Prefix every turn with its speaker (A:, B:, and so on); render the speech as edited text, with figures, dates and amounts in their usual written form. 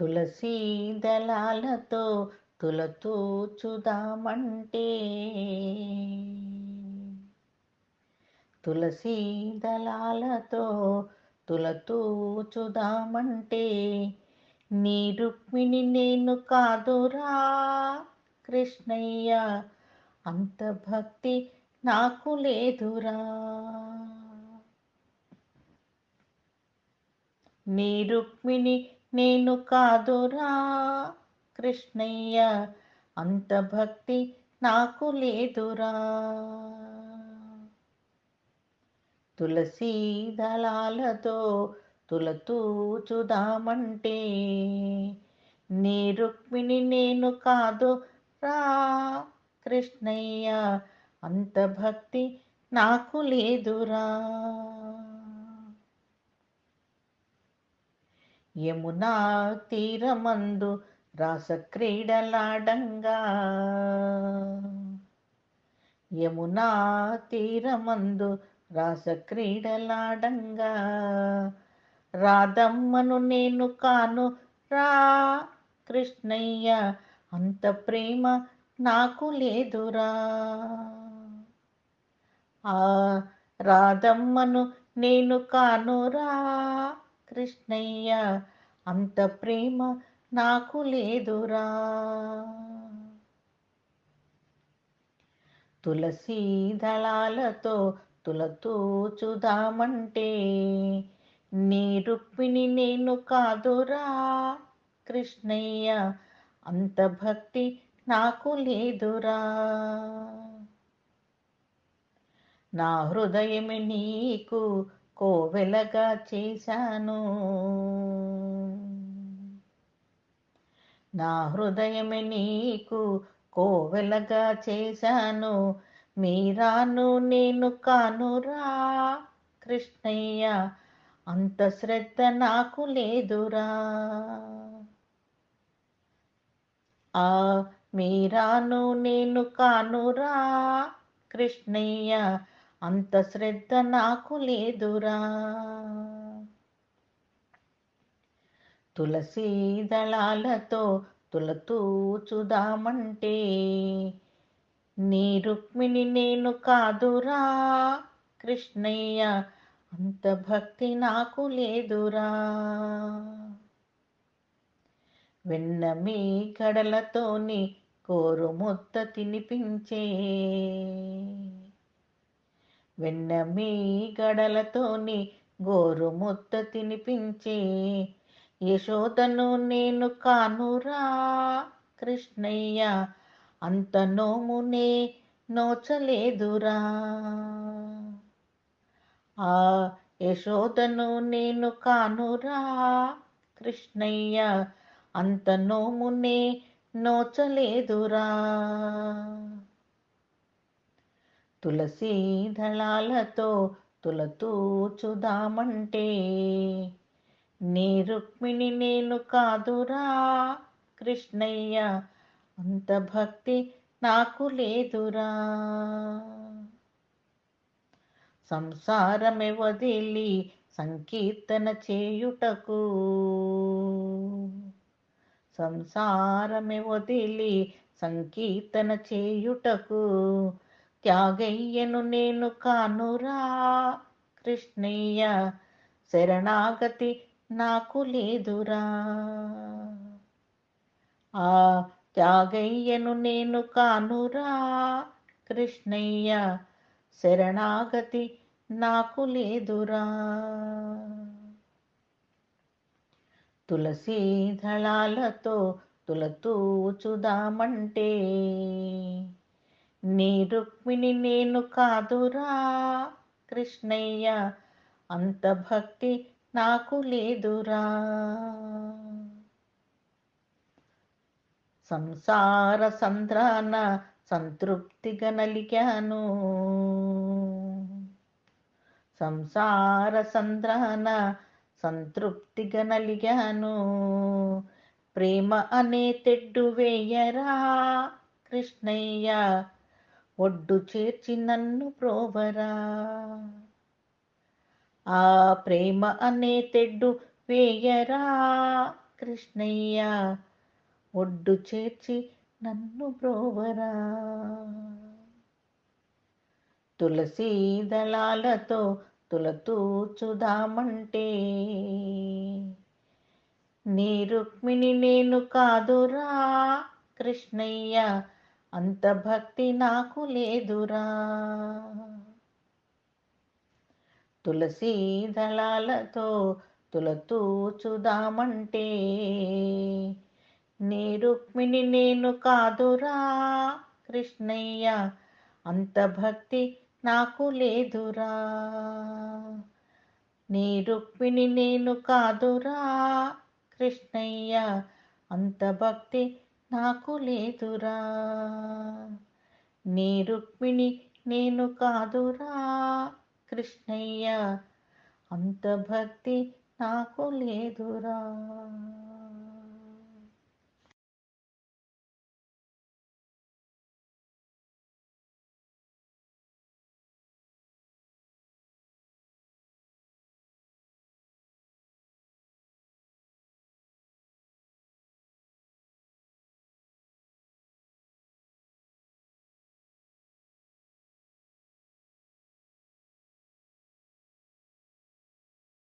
A: తులసీ దళాలతో తులతూచుదామంటే తులసీ దళాలతో తులతూచుదామంటే నీ రుక్మిణి నేను కాదురా కృష్ణయ్య, అంత భక్తి నాకు లేదురా. నీ రుక్మిణి నేను కాదురా కృష్ణయ్య, అంత భక్తి నాకు లేదురా. తులసీ దళాలతో తులతూచుదామంటే నీ రుక్మిణి నేను కాదురా కృష్ణయ్య, అంత భక్తి నాకు లేదురా. యమునా తీరమందు రాసక్రీడలాడంగా, యమునా తీరమందు రాసక్రీడలాడంగా రాధమ్మను నేను కాను రా కృష్ణయ్య, అంత ప్రేమ నాకు లేదురా. ఆ రాధమ్మను నేను కానురా కృష్ణయ్య, అంత ప్రేమ నాకు లేదురా. తులసీ దళాలతో తులతూచుదామంటే నీ రుక్మిణి నేను కాదురా కృష్ణయ్య, అంత భక్తి నాకు లేదురా. నా హృదయమే నీకు కోవెలగా చేశాను, నా హృదయమే నీకు కోవెలగా చేశాను, మీరాను నేను కానురా కృష్ణయ్య, అంత శ్రద్ధ నాకు లేదురా. ఆ మీరాను నేను కానురా కృష్ణయ్య, అంత శ్రద్ధ నాకు లేదురా. తులసీ దళాలతో తులతూచుదామంటే నీ రుక్మిణి నేను కాదురా కృష్ణయ్య, అంత భక్తి నాకు లేదురా. వెన్నమీ గడలతోని కోరుముద్ద తినిపించే, వెన్నమీ గడలతోని గోరుముద్ద తినిపించే యశోదను నేను కానురా కృష్ణయ్య, అంత నోమునే నోచలేదురా. ఆ యశోదను నేను కానురా కృష్ణయ్య, అంత నోమునే నోచలేదురా. తులసీ దళాలతో తులతూచుదామంటే నీ రుక్మిణి నేను కాదురా కృష్ణయ్య, అంత భక్తి నాకు లేదురా. సంసారమే వదిలి సంకీర్తన చేయుటకు, సంసారమే వదిలి సంకీర్తన చేయుటకు త్యాగయ్యను నేను కానురా కృష్ణయ్య, శరణాగతి నాకు లేదురా. ఆ త్యాగయ్యను నేను కానురా కృష్ణయ్య, శరణాగతి నాకు లేదురా. తులసీ దళాలతో తులతూచుదామంటే నీ రుక్మిణి నేను కాదురా కృష్ణయ్య, అంత భక్తి నాకు లేదురా. సంసార సంద్రాన సంతృప్తిగా నలిగాను, సంసార సంద్రాన సంతృప్తిగా నలిగాను, ప్రేమ అనే తెడ్డు వేయరా కృష్ణయ్య, ఒడ్డు చేర్చి నన్ను ప్రోవరా. ఆ ప్రేమ అనే తెడ్డు వేయరా కృష్ణయ్య ఒడ్డు చేర్చి నన్ను బ్రోవరా. తులసీ దళాలతో తులతూచుదామంటే నీ రుక్మిణి నేను కాదురా కృష్ణయ్య, అంత భక్తి నాకు లేదురా. తులసీ దళాలతో తులతూచుదామంటే నీ రుక్మిణి నేను కాదురా కృష్ణయ్య, అంత భక్తి నాకు లేదురా. నీ రుక్మిణి నేను కాదురా కృష్ణయ్య, అంత భక్తి నాకు లేదురా. నీ రుక్మిణి నేను కాదురా కృష్ణయ్య, అంత భక్తి నాకు లేదురా.